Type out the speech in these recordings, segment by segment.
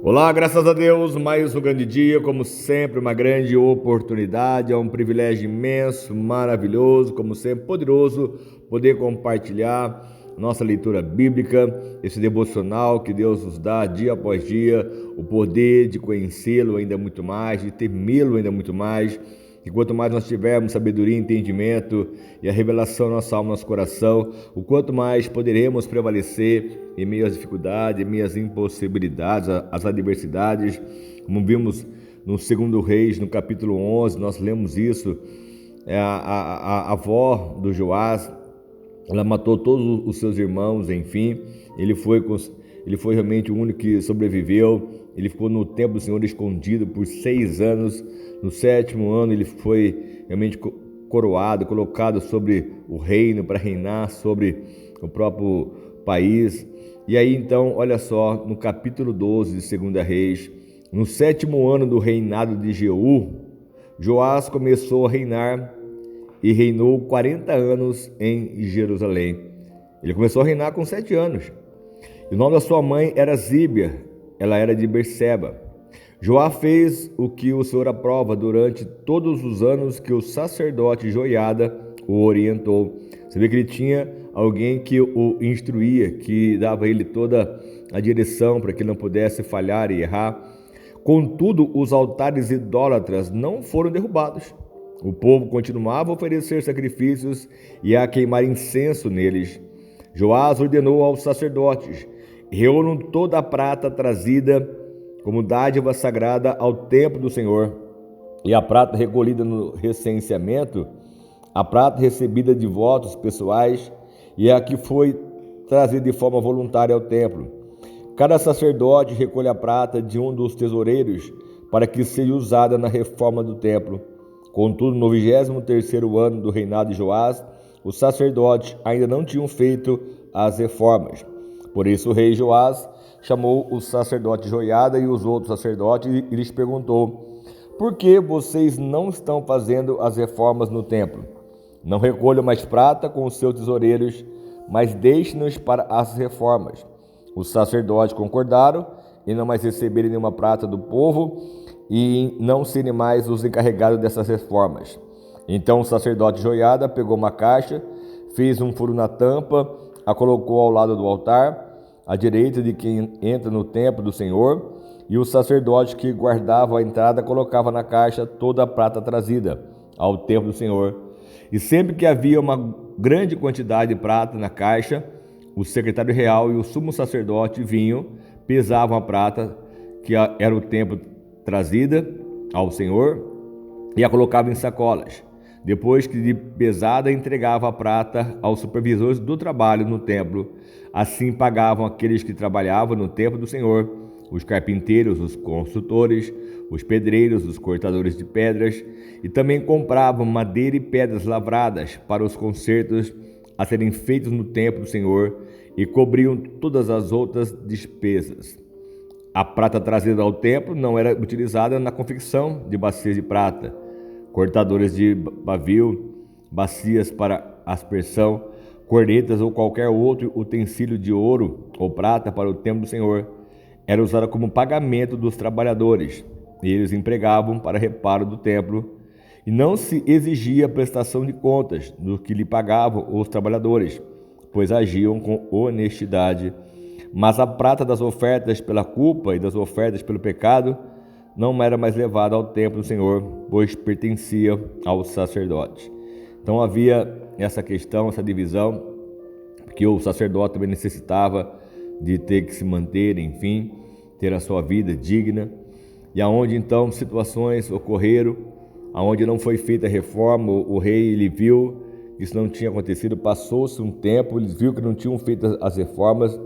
Olá, graças a Deus, mais um grande dia, como sempre, uma grande oportunidade, é um privilégio imenso, maravilhoso, como sempre, poderoso, poder compartilhar nossa leitura bíblica, esse devocional que Deus nos dá dia após dia, o poder de conhecê-lo ainda muito mais, de temê-lo ainda muito mais. E quanto mais nós tivermos sabedoria, entendimento e a revelação na nossa alma, no nosso coração, o quanto mais poderemos prevalecer em meio às dificuldades, em meio às impossibilidades, às adversidades. Como vimos no 2 Reis, no capítulo 11, nós lemos isso. A avó do Joás, ela matou todos os seus irmãos, enfim. Ele foi realmente o único que sobreviveu. Ele ficou no templo do Senhor escondido por 6 anos. No 7º ano ele foi realmente coroado, colocado sobre o reino para reinar sobre o próprio país. E aí então, olha só, no capítulo 12 de 2 Reis, no 7º ano do reinado de Jeú, Joás começou a reinar e reinou 40 anos em Jerusalém. Ele começou a reinar com 7 anos. E o nome da sua mãe era Zíbia, ela era de Berseba. Joá fez o que o Senhor aprova durante todos os anos que o sacerdote Joiada o orientou. Você vê que ele tinha alguém que o instruía, que dava a ele toda a direção para que ele não pudesse falhar e errar. Contudo, os altares idólatras não foram derrubados. O povo continuava a oferecer sacrifícios e a queimar incenso neles. Joás ordenou aos sacerdotes: reúnam toda a prata trazida como dádiva sagrada ao templo do Senhor, e a prata recolhida no recenseamento, a prata recebida de votos pessoais e a que foi trazida de forma voluntária ao templo. Cada sacerdote recolhe a prata de um dos tesoureiros para que seja usada na reforma do templo. Contudo, no 23º ano do reinado de Joás, os sacerdotes ainda não tinham feito as reformas. Por isso o rei Joás chamou o sacerdote Joiada e os outros sacerdotes e lhes perguntou: por que vocês não estão fazendo as reformas no templo? Não recolham mais prata com os seus tesoureiros, mas deixem-nos para as reformas. Os sacerdotes concordaram em não mais receberem nenhuma prata do povo e em não serem mais os encarregados dessas reformas. Então o sacerdote Joiada pegou uma caixa, fez um furo na tampa, a colocou ao lado do altar, à direita de quem entra no templo do Senhor, e o sacerdote que guardava a entrada colocava na caixa toda a prata trazida ao templo do Senhor. E sempre que havia uma grande quantidade de prata na caixa, o secretário real e o sumo sacerdote vinham, pesavam a prata que era o templo trazida ao Senhor e a colocavam em sacolas. Depois que de pesada, entregava a prata aos supervisores do trabalho no templo. Assim pagavam aqueles que trabalhavam no templo do Senhor, os carpinteiros, os construtores, os pedreiros, os cortadores de pedras, e também compravam madeira e pedras lavradas para os concertos a serem feitos no templo do Senhor, e cobriam todas as outras despesas. A prata trazida ao templo não era utilizada na confecção de bacias de prata, cortadores de pavio, bacias para aspersão, cornetas ou qualquer outro utensílio de ouro ou prata para o templo do Senhor. Era usada como pagamento dos trabalhadores, e eles empregavam para reparo do templo, e não se exigia prestação de contas do que lhe pagavam os trabalhadores, pois agiam com honestidade. Mas a prata das ofertas pela culpa e das ofertas pelo pecado não era mais levada ao templo do Senhor, pois pertencia aos sacerdotes. Então havia essa questão, essa divisão, que o sacerdote também necessitava de ter que se manter, enfim, ter a sua vida digna, e aonde então situações ocorreram, aonde não foi feita a reforma, o rei ele viu que isso não tinha acontecido, passou-se um tempo, ele viu que não tinham feito as reformas,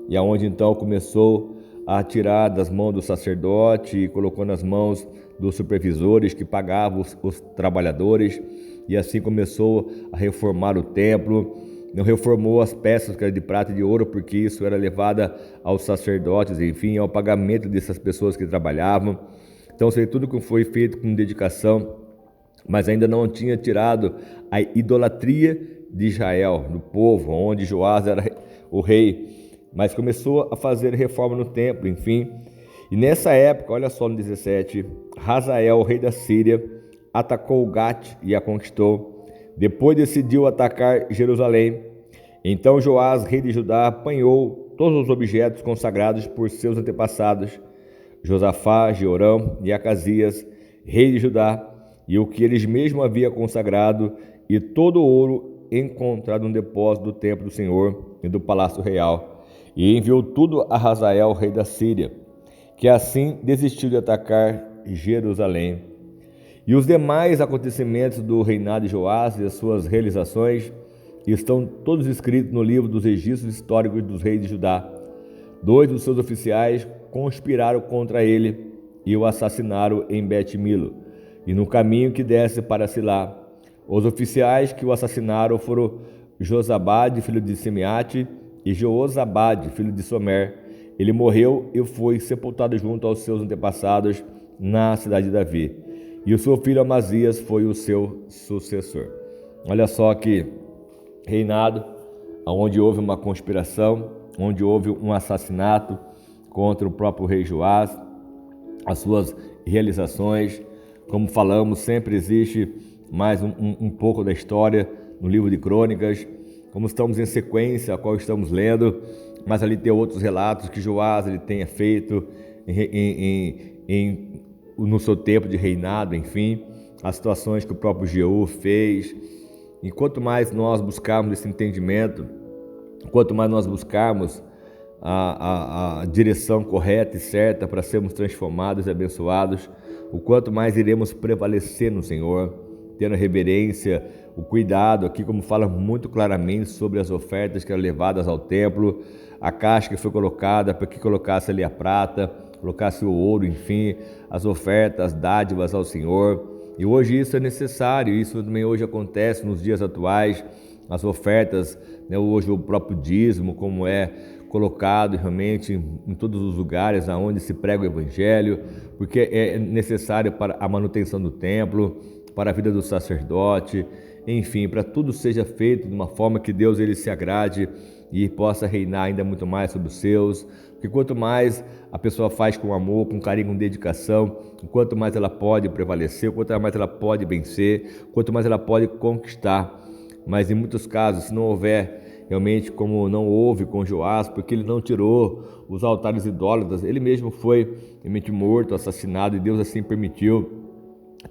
e aonde então começou a tirar das mãos do sacerdote e colocou nas mãos dos supervisores que pagavam os trabalhadores, e assim começou a reformar o templo. Não reformou as peças que eram de prata e de ouro, porque isso era levado aos sacerdotes, enfim, ao pagamento dessas pessoas que trabalhavam. Então, isso aí tudo que foi feito com dedicação, mas ainda não tinha tirado a idolatria de Israel, do povo, onde Joás era o rei, mas começou a fazer reforma no templo, enfim. E nessa época, olha só no 17, Hazael, rei da Síria, atacou Gate e a conquistou. Depois decidiu atacar Jerusalém. Então Joás, rei de Judá, apanhou todos os objetos consagrados por seus antepassados, Josafá, Jeorão e Acasias, rei de Judá, e o que eles mesmos haviam consagrado, e todo o ouro encontrado no depósito do templo do Senhor e do palácio real, e enviou tudo a Hazael, rei da Síria, que assim desistiu de atacar Jerusalém. E os demais acontecimentos do reinado de Joás e as suas realizações estão todos escritos no livro dos registros históricos dos reis de Judá. 2 dos seus oficiais conspiraram contra ele e o assassinaram em Bet-Milo e no caminho que desce para Silá. Os oficiais que o assassinaram foram Josabade, filho de Simeate, e Joosabade, filho de Somer. Ele morreu e foi sepultado junto aos seus antepassados na cidade de Davi. E o seu filho Amazias foi o seu sucessor. Olha só que reinado onde houve uma conspiração, onde houve um assassinato contra o próprio rei Joás, as suas realizações. Como falamos, sempre existe mais um pouco da história no livro de Crônicas. Como estamos em sequência, a qual estamos lendo, mas ali tem outros relatos que Joás ele tenha feito no seu tempo de reinado, enfim, as situações que o próprio Jeú fez. E quanto mais nós buscarmos esse entendimento, quanto mais nós buscarmos a direção correta e certa para sermos transformados e abençoados, o quanto mais iremos prevalecer no Senhor, tendo a reverência, o cuidado, aqui como fala muito claramente sobre as ofertas que eram levadas ao templo, a caixa que foi colocada para que colocasse ali a prata, colocasse o ouro, enfim, as ofertas, as dádivas ao Senhor. E hoje isso é necessário, isso também hoje acontece nos dias atuais, as ofertas, né, hoje o próprio dízimo, como é colocado realmente em todos os lugares aonde se prega o Evangelho, porque é necessário para a manutenção do templo, para a vida do sacerdote, enfim, para tudo seja feito de uma forma que Deus ele se agrade e possa reinar ainda muito mais sobre os seus, porque quanto mais a pessoa faz com amor, com carinho, com dedicação, quanto mais ela pode prevalecer, quanto mais ela pode vencer, quanto mais ela pode conquistar. Mas em muitos casos, se não houver realmente como não houve com Joás, porque ele não tirou os altares idólatras, ele mesmo foi realmente morto, assassinado, e Deus assim permitiu.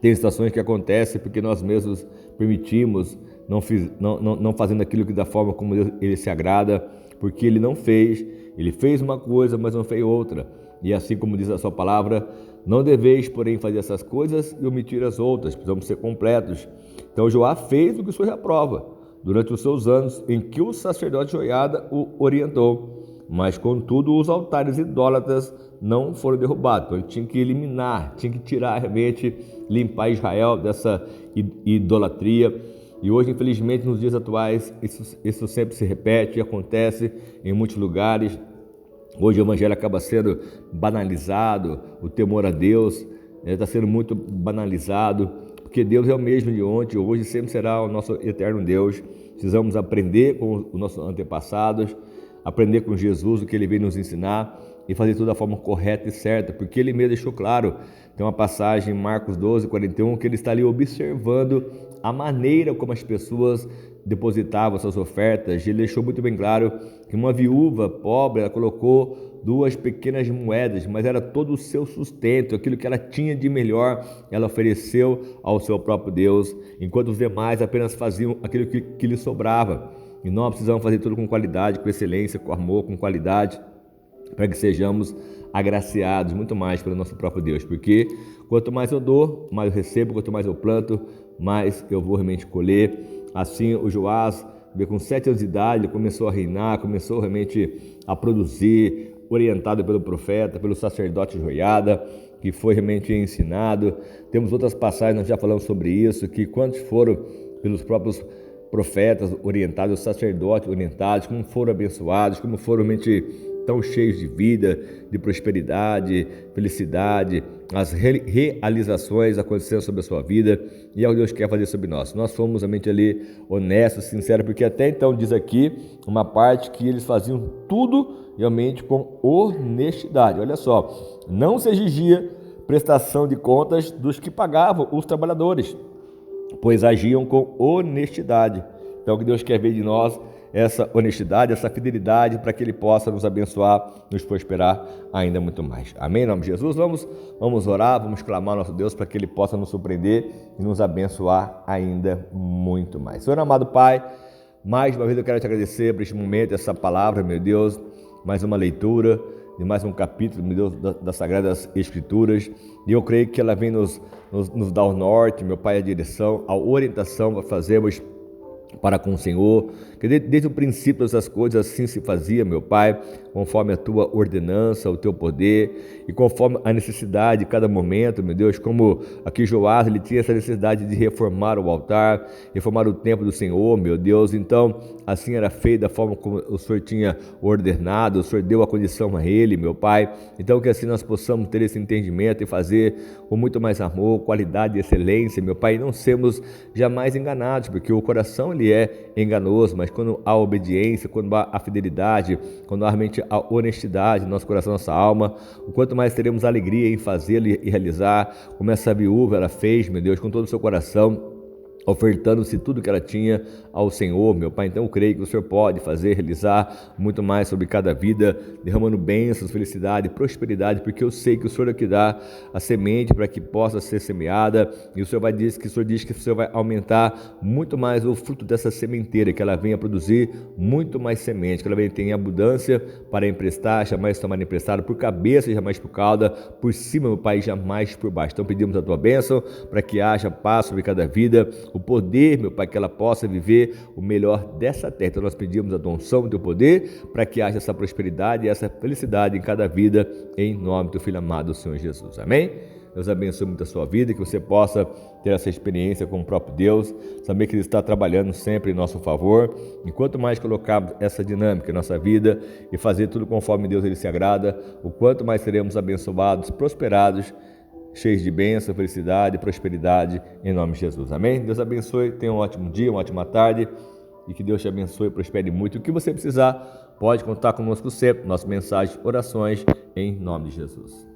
Tem situações que acontecem porque nós mesmos permitimos, não fazendo aquilo que da forma como Deus, ele se agrada, porque ele não fez, ele fez uma coisa, mas não fez outra. E assim como diz a sua palavra, não deveis, porém, fazer essas coisas e omitir as outras, precisamos ser completos. Então Joás fez o que o Senhor aprova, durante os seus anos em que o sacerdote Joiada o orientou. Mas, contudo, os altares idólatras não foram derrubados. Então, ele tinha que eliminar, tinha que tirar, realmente, limpar Israel dessa idolatria. E hoje, infelizmente, nos dias atuais, isso sempre se repete e acontece em muitos lugares. Hoje o evangelho acaba sendo banalizado, o temor a Deus está sendo muito banalizado, porque Deus é o mesmo de ontem, hoje e sempre será o nosso eterno Deus. Precisamos aprender com os nossos antepassados, aprender com Jesus o que Ele veio nos ensinar e fazer tudo da forma correta e certa, porque Ele mesmo deixou claro, tem uma passagem em Marcos 12, 41, que Ele está ali observando a maneira como as pessoas depositavam suas ofertas. Ele deixou muito bem claro que uma viúva pobre, ela colocou 2 pequenas moedas, mas era todo o seu sustento, aquilo que ela tinha de melhor, ela ofereceu ao seu próprio Deus, enquanto os demais apenas faziam aquilo que lhe sobrava. E nós precisamos fazer tudo com qualidade, com excelência, com amor, com qualidade, para que sejamos agraciados muito mais pelo nosso próprio Deus, porque quanto mais eu dou, mais eu recebo, quanto mais eu planto, mais eu vou realmente colher. Assim o Joás, com 7 anos de idade, ele começou a reinar, começou realmente a produzir, orientado pelo profeta, pelo sacerdote Joiada, que foi realmente ensinado. Temos outras passagens, nós já falamos sobre isso, que quantos foram pelos próprios profetas orientados, os sacerdotes orientados, como foram abençoados, como foram realmente tão cheios de vida, de prosperidade, felicidade, as realizações acontecendo sobre a sua vida, e é o que Deus quer fazer sobre nós. Nós fomos realmente ali honestos, sinceros, porque até então diz aqui uma parte que eles faziam tudo realmente com honestidade. Olha só, não se exigia prestação de contas dos que pagavam os trabalhadores, pois agiam com honestidade. Então o que Deus quer ver de nós essa honestidade, essa fidelidade, para que Ele possa nos abençoar, nos prosperar ainda muito mais. Amém? Em nome de Jesus, vamos orar, vamos clamar ao nosso Deus para que Ele possa nos surpreender e nos abençoar ainda muito mais. Senhor amado Pai, mais uma vez eu quero te agradecer por este momento, essa palavra, meu Deus, mais uma leitura de mais um capítulo, meu Deus, das Sagradas Escrituras, e eu creio que ela vem nos dar o norte, meu Pai, a direção, a orientação para fazermos para com o Senhor, que desde o princípio dessas coisas assim se fazia, meu Pai, conforme a Tua ordenança, o Teu poder e conforme a necessidade de cada momento, meu Deus, como aqui Joás, ele tinha essa necessidade de reformar o altar, reformar o templo do Senhor, meu Deus, então assim era feito da forma como o Senhor tinha ordenado, o Senhor deu a condição a ele, meu Pai, então que assim nós possamos ter esse entendimento e fazer com muito mais amor, qualidade e excelência, meu Pai, e não sermos jamais enganados, porque o coração ele é enganoso, mas quando há obediência, quando há a fidelidade, quando há realmente a honestidade no nosso coração, nossa alma, o quanto mais teremos alegria em fazê-lo e realizar, como essa viúva ela fez, meu Deus, com todo o seu coração, ofertando-se tudo que ela tinha ao Senhor, meu Pai. Então eu creio que o Senhor pode fazer, realizar muito mais sobre cada vida, derramando bênçãos, felicidade, prosperidade, porque eu sei que o Senhor é que dá a semente para que possa ser semeada, e o Senhor que o Senhor vai aumentar muito mais o fruto dessa sementeira, que ela venha produzir muito mais semente, que ela venha ter abundância para emprestar, jamais tomar emprestado, por cabeça, jamais por cauda, por cima, meu Pai, jamais por baixo. Então pedimos a tua bênção para que haja paz sobre cada vida, o poder, meu Pai, que ela possa viver o melhor dessa terra. Então nós pedimos a tua unção, o teu poder, para que haja essa prosperidade e essa felicidade em cada vida, em nome do teu Filho amado, Senhor Jesus. Amém? Deus abençoe muito a sua vida, que você possa ter essa experiência com o próprio Deus, saber que Ele está trabalhando sempre em nosso favor, e quanto mais colocarmos essa dinâmica em nossa vida e fazer tudo conforme Deus Ele se agrada, o quanto mais seremos abençoados, prosperados, cheios de bênção, felicidade e prosperidade, em nome de Jesus. Amém? Deus abençoe, tenha um ótimo dia, uma ótima tarde, e que Deus te abençoe e prospere muito. O que você precisar, pode contar conosco sempre, nossas mensagens, orações, em nome de Jesus.